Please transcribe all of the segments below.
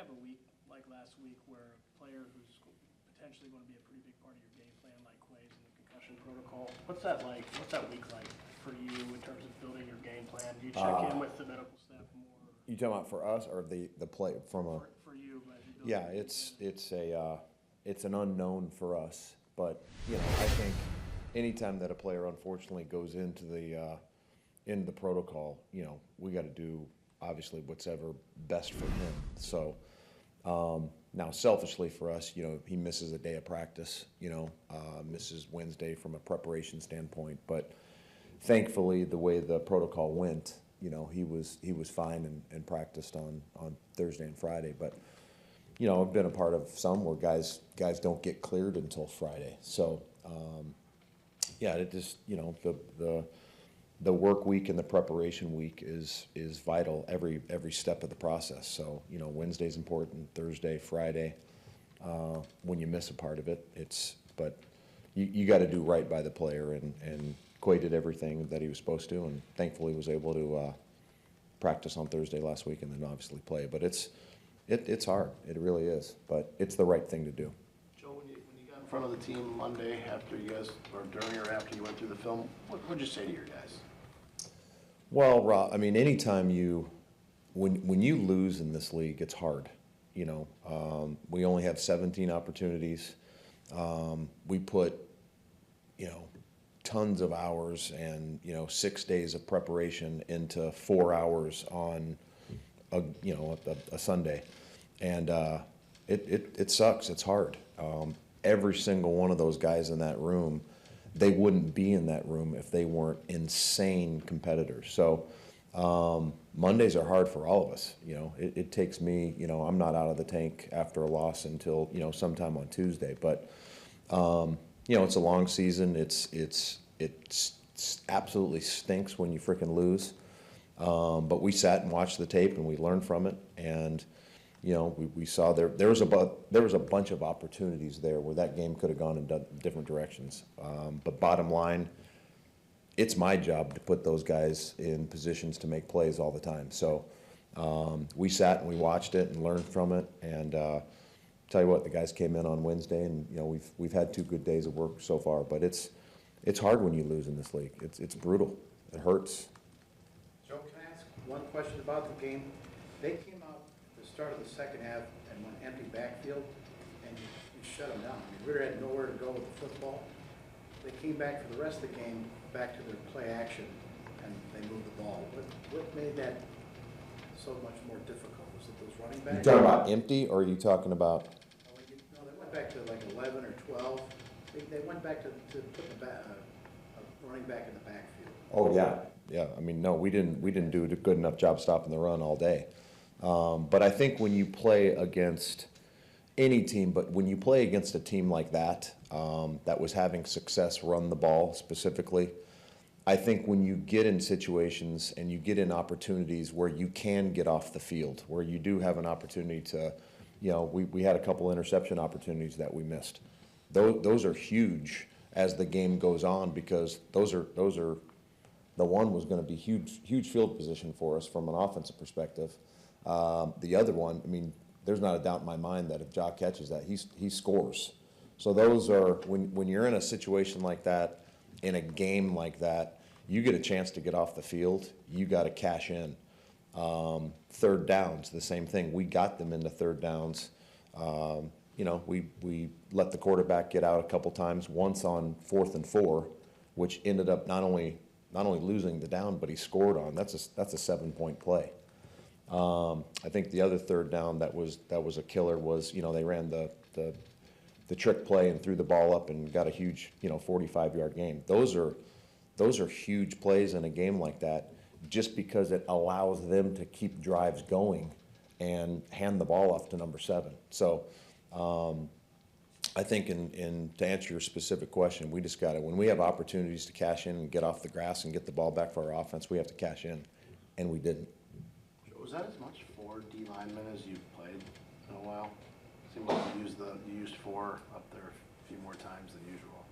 have a week like last week where a player who's potentially going to be a pretty big part of your game plan, like Quay's in the concussion protocol, what's that like? What's that week like for you in terms of building your game plan? Do you check in with the medical staff more? You talking about for us or the play from a? For you, as you build Yeah, your it's an unknown for us, but I think anytime that a player unfortunately goes into the protocol, we got to do obviously what's ever best for him. So now selfishly for us, he misses a day of practice, misses Wednesday from a preparation standpoint, but thankfully the way the protocol went, he was fine and practiced on Thursday and Friday, but I've been a part of some where guys don't get cleared until Friday. So, it just, the work week and the preparation week is vital every step of the process. So, Wednesday's important, Thursday, Friday. When you miss a part of it, but you got to do right by the player, and Quay did everything that he was supposed to, and thankfully was able to practice on Thursday last week and then obviously play. But it's hard. It really is. But it's the right thing to do. Joe, when you got in front of the team Monday after you guys, or during or after you went through the film, what would you say to your guys? Well, Rob, I mean, anytime when you lose in this league, it's hard. We only have 17 opportunities. We put, tons of hours and 6 days of preparation into 4 hours on a Sunday, and it sucks. It's hard. Every single one of those guys in that room, they wouldn't be in that room if they weren't insane competitors. So Mondays are hard for all of us. It takes me. I'm not out of the tank after a loss until sometime on Tuesday, but. It's a long season. It absolutely stinks when you frickin' lose. But we sat and watched the tape and we learned from it. And we saw there was a bunch of opportunities there where that game could have gone in different directions. But bottom line, it's my job to put those guys in positions to make plays all the time. So we sat and we watched it and learned from it. And tell you what, the guys came in on Wednesday, and we've had 2 good days of work so far. But it's hard when you lose in this league. It's brutal. It hurts. Joe, can I ask one question about the game? They came out at the start of the second half and went empty backfield, and you shut them down. I mean, Ritter had nowhere to go with the football. They came back for the rest of the game, back to their play action, and they moved the ball. What made that so much more difficult? Was it those running backs? You talking about empty, or are you talking about? No, they went back to like 11 or 12. They went back to put the running back in the backfield. Oh yeah. I mean, no, we didn't do a good enough job stopping the run all day. But I think when you play against any team, but when you play against a team like that, that was having success run the ball specifically, I think when you get in situations and you get in opportunities where you can get off the field, where you do have an opportunity to, we had a couple interception opportunities that we missed. Those are huge as the game goes on, because those are the one was going to be huge field position for us from an offensive perspective. The other one, I mean, there's not a doubt in my mind that if Jock catches that, he scores. So those are when you're in a situation like that, in a game like that, you get a chance to get off the field, you got to cash in. Third downs, the same thing. We got them into third downs. We let the quarterback get out a couple times, once on 4th and 4, which ended up not only losing the down, but he scored on. That's a 7-point play. I think the other third down that was a killer was, they ran the trick play and threw the ball up and got a huge 45-yard gain. Those are huge plays in a game like that, just because it allows them to keep drives going and hand the ball off to number 7. So I think to answer your specific question, we just got to, when we have opportunities to cash in and get off the grass and get the ball back for our offense, we have to cash in, and we didn't. Was that as much 4 D linemen as you've played in a while? Seemed like you used 4 up there a few more times than usual.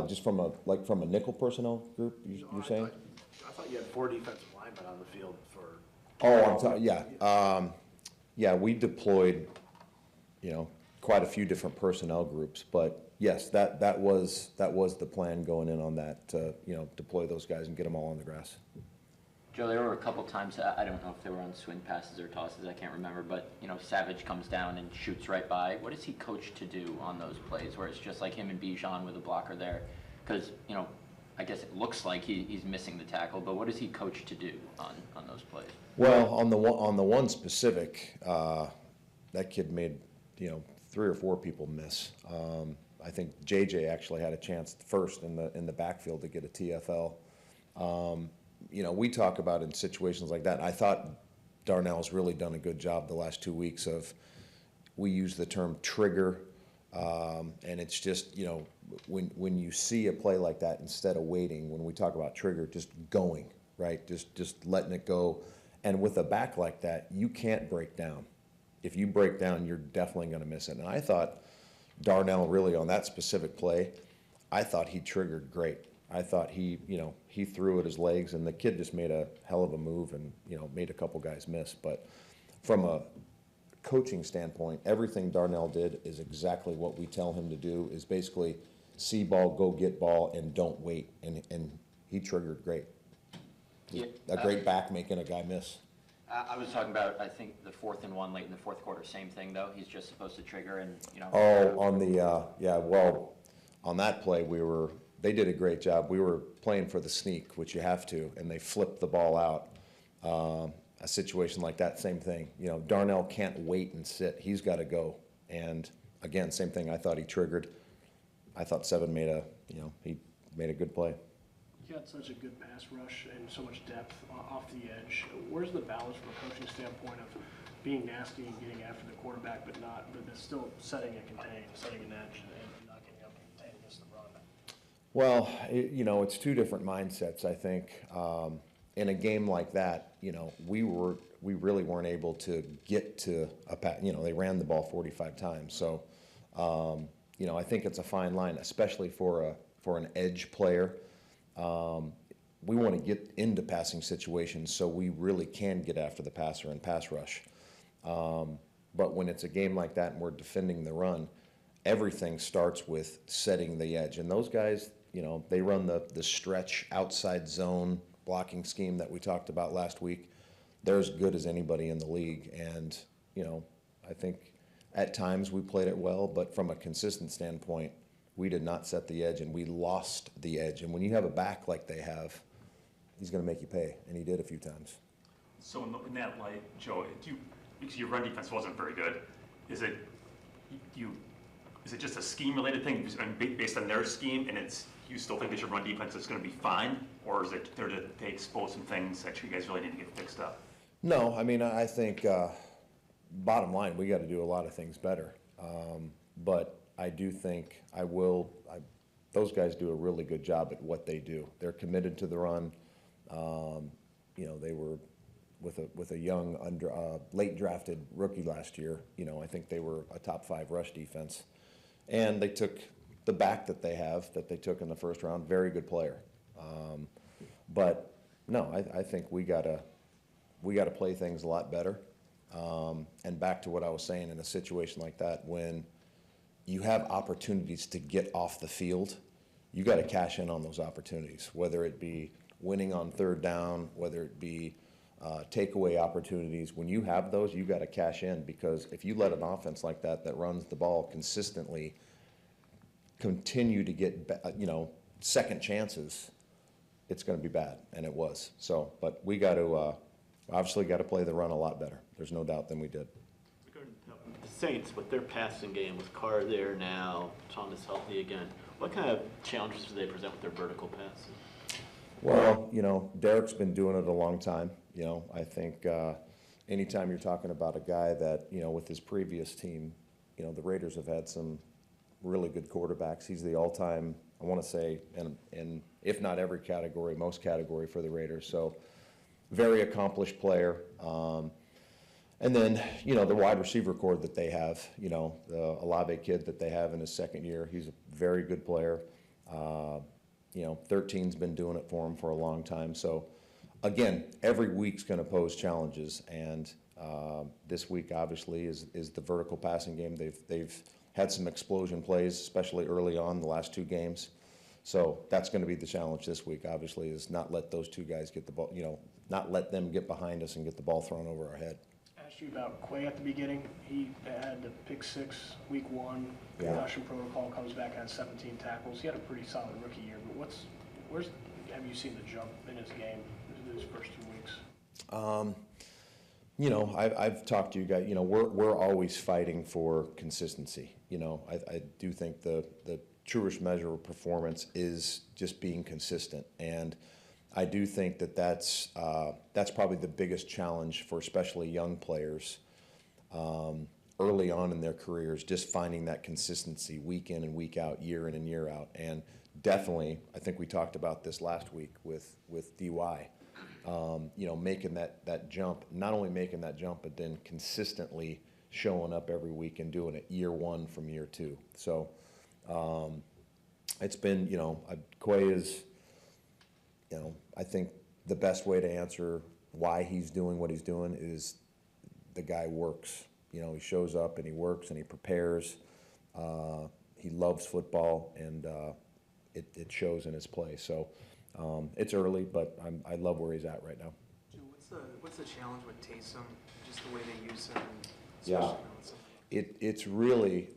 Just from a nickel personnel group, you're saying? I thought you had 4 defensive linemen on the field for. Oh, I'm sorry. Yeah. yeah, we deployed, quite a few different personnel groups, but yes, that was the plan going in on that, to, deploy those guys and get them all on the grass. Joe, there were a couple times, I don't know if they were on swing passes or tosses, I can't remember, but, Savage comes down and shoots right by. What is he coached to do on those plays where it's just like him and Bijan with a blocker there? Because, I guess it looks like he's missing the tackle, but what is he coached to do on those plays? Well, on the one specific, that kid made, 3 or 4 people miss. I think JJ actually had a chance first in the backfield to get a TFL. We talk about in situations like that. I thought Darnell's really done a good job the last 2 weeks of, we use the term trigger, and it's just, when you see a play like that, instead of waiting, when we talk about trigger, just going, right? Just letting it go. And with a back like that, you can't break down. If you break down, you're definitely going to miss it. And I thought Darnell really on that specific play, I thought he triggered great. I thought he threw at his legs, and the kid just made a hell of a move and, made a couple guys miss. But from a coaching standpoint, everything Darnell did is exactly what we tell him to do, is basically see ball, go get ball, and don't wait. And he triggered great. Yeah, A great back making a guy miss. I was talking about, I think, the 4th and 1 late in the fourth quarter, same thing, though. He's just supposed to trigger and, Oh, on the, on that play, they did a great job. We were playing for the sneak, which you have to, and they flipped the ball out. A situation like that, same thing. Darnell can't wait and sit. He's got to go. And again, same thing. I thought he triggered. I thought Seven he made a good play. You got such a good pass rush and so much depth off the edge. Where's the balance from a coaching standpoint of being nasty and getting after the quarterback, but still setting an edge and not getting up and contain against the run? Well, it's 2 different mindsets, I think. In a game like that, we really weren't able to get to a pass. They ran the ball 45 times. So, I think it's a fine line, especially for an edge player. We want to get into passing situations so we really can get after the passer and pass rush. But when it's a game like that and we're defending the run, everything starts with setting the edge. And those guys, they run the stretch outside zone blocking scheme that we talked about last week. They're as good as anybody in the league. And, I think at times we played it well, but from a consistent standpoint, we did not set the edge, and we lost the edge. And when you have a back like they have, he's going to make you pay, and he did a few times. So in that light, Joe, because your run defense wasn't very good, is it just a scheme-related thing based on their scheme, and you still think that your run defense is going to be fine, or is it they expose some things that you guys really need to get fixed up? No, I think bottom line, we got to do a lot of things better. But I do think those guys do a really good job at what they do. They're committed to the run. They were with a young late drafted rookie last year. I think they were a top 5 rush defense, and they took the back that they took in the first round. Very good player. But no, I think we gotta play things a lot better. And back to what I was saying, in a situation like that, when you have opportunities to get off the field, you got to cash in on those opportunities, whether it be winning on 3rd down, whether it be takeaway opportunities. When you have those, you got to cash in, because if you let an offense like that runs the ball consistently continue to get, second chances, it's going to be bad, and it was. So, but we got to obviously got to play the run a lot better. There's no doubt than we did. The Saints, with their passing game, with Carr there now, Thomas healthy again, what kind of challenges do they present with their vertical passing? Well, Derek's been doing it a long time. I think anytime you're talking about a guy that, with his previous team, the Raiders have had some really good quarterbacks. He's the all-time, I want to say, in if not every category, most category for the Raiders. So very accomplished player. And then, the wide receiver core that they have, the Olave kid that they have in his 2nd year, he's a very good player. 13's been doing it for him for a long time. So, again, every week's going to pose challenges. And, This week, obviously, is the vertical passing game. They've had some explosion plays, especially early on the last two games. So that's going to be the challenge this week, obviously, is not let those two guys get the ball, not let them get behind us and get the ball thrown over our head. I asked you about Quay at the beginning. He had the pick 6 week 1, Yeah. concussion protocol, comes back, had 17 tackles. He had a pretty solid rookie year, but have you seen the jump in his game in his first 2 weeks? I've talked to you guys, we're always fighting for consistency. I do think the truest measure of performance is just being consistent. And I do think that's probably the biggest challenge for especially young players early on in their careers, just finding that consistency week in and week out, year in and year out. And definitely, I think we talked about this last week with DY. Making that jump, not only making that jump, but then consistently showing up every week and doing it year 1 from year 2. So it's been, Quay is, I think the best way to answer why he's doing what he's doing is the guy works. He shows up and he works and he prepares. He loves football, and it shows in his play. So it's early, but I love where he's at right now. Joe, what's the challenge with Taysom? Just the way they use him. Yeah, Especially now with some- it's really,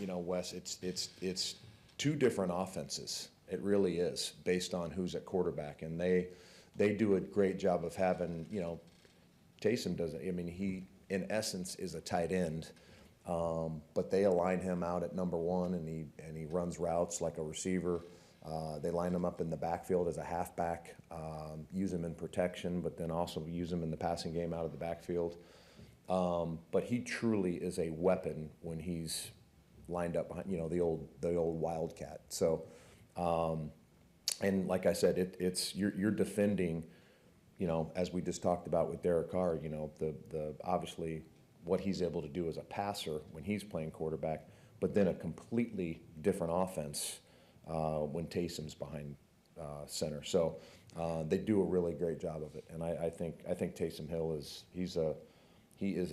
Wes, it's two different offenses. It really is, based on who's at quarterback, and they do a great job of having, Taysom doesn't. I mean, he in essence is a tight end, but they align him out at number 1, and he runs routes like a receiver. They line him up in the backfield as a halfback, use him in protection, but then also use him in the passing game out of the backfield. But he truly is a weapon when he's lined up behind, the old Wildcat. So, and like I said, it's you're defending, as we just talked about with Derek Carr, the obviously what he's able to do as a passer when he's playing quarterback, but then a completely different offense when Taysom's behind center. So they do a really great job of it, and I think Taysom Hill is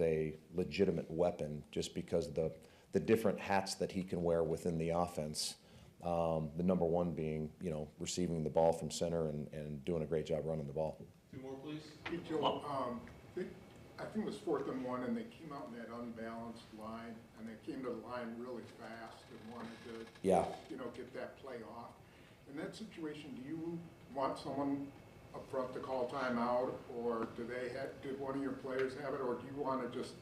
a legitimate weapon just because the different hats that he can wear within the offense. The number 1 being, receiving the ball from center and doing a great job running the ball. 2 more, please. Hey, Joe, I think it was 4th and 1, and they came out in that unbalanced line, and they came to the line really fast and wanted to, Yeah. Get that play off. In that situation, do you want someone up front to call timeout, or did one of your players have it, or do you want to just?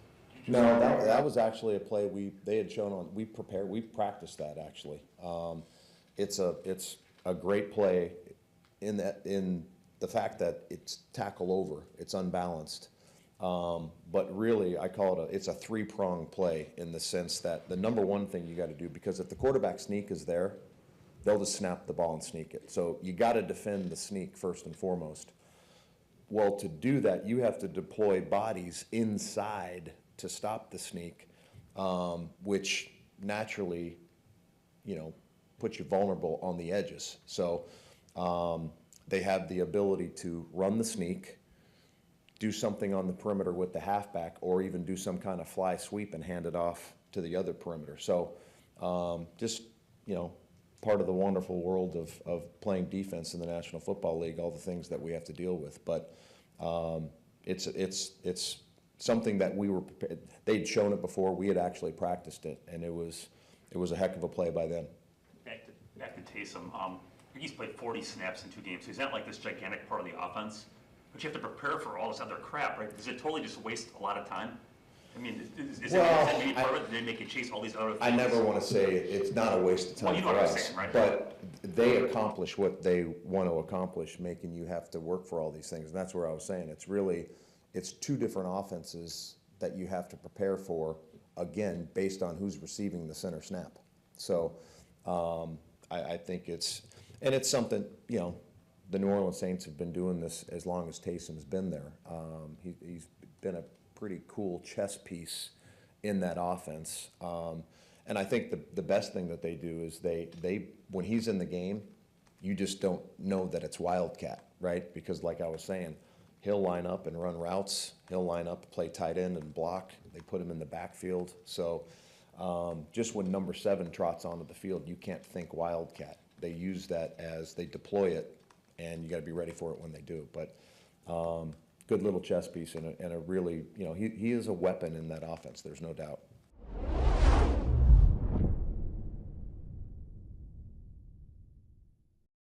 No, that was actually a play they had shown on. We practiced that actually. It's a great play in the fact that it's tackle over, it's unbalanced. But really, I call it's a 3-pronged play in the sense that the number 1 thing you got to do, because if the quarterback sneak is there, they'll just snap the ball and sneak it. So you got to defend the sneak first and foremost. Well, to do that, you have to deploy bodies inside to stop the sneak, which naturally, puts you vulnerable on the edges. So they have the ability to run the sneak, do something on the perimeter with the halfback, or even do some kind of fly sweep and hand it off to the other perimeter. So just, part of the wonderful world of playing defense in the National Football League, all the things that we have to deal with. But it's something that we were prepared. They'd shown it before. We had actually practiced it, and it was a heck of a play by them. Back to Taysom. He's played 40 snaps in 2 games, so he's not like this gigantic part of the offense. But you have to prepare for all this other crap, right? Does it totally just waste a lot of time? I mean, is that maybe part of it? Did they make you chase all these other things? I never want to say it's not a waste of time Well, you know for what I'm us, saying, right? but they accomplish what they want to accomplish, making you have to work for all these things. And that's where I was saying it's 2 different offenses that you have to prepare for, again, based on who's receiving the center snap. So I think it's something, the New Orleans Saints have been doing this as long as Taysom's been there. He's been a pretty cool chess piece in that offense. And I think the best thing that they do is they when he's in the game, you just don't know that it's Wildcat, right? Because like I was saying, He'll line up and run routes. He'll line up, play tight end and block. They put him in the backfield. So just when number 7 trots onto the field, you can't think Wildcat. They use that as they deploy it, and you got to be ready for it when they do. But good little chess piece and a really, he is a weapon in that offense. There's no doubt.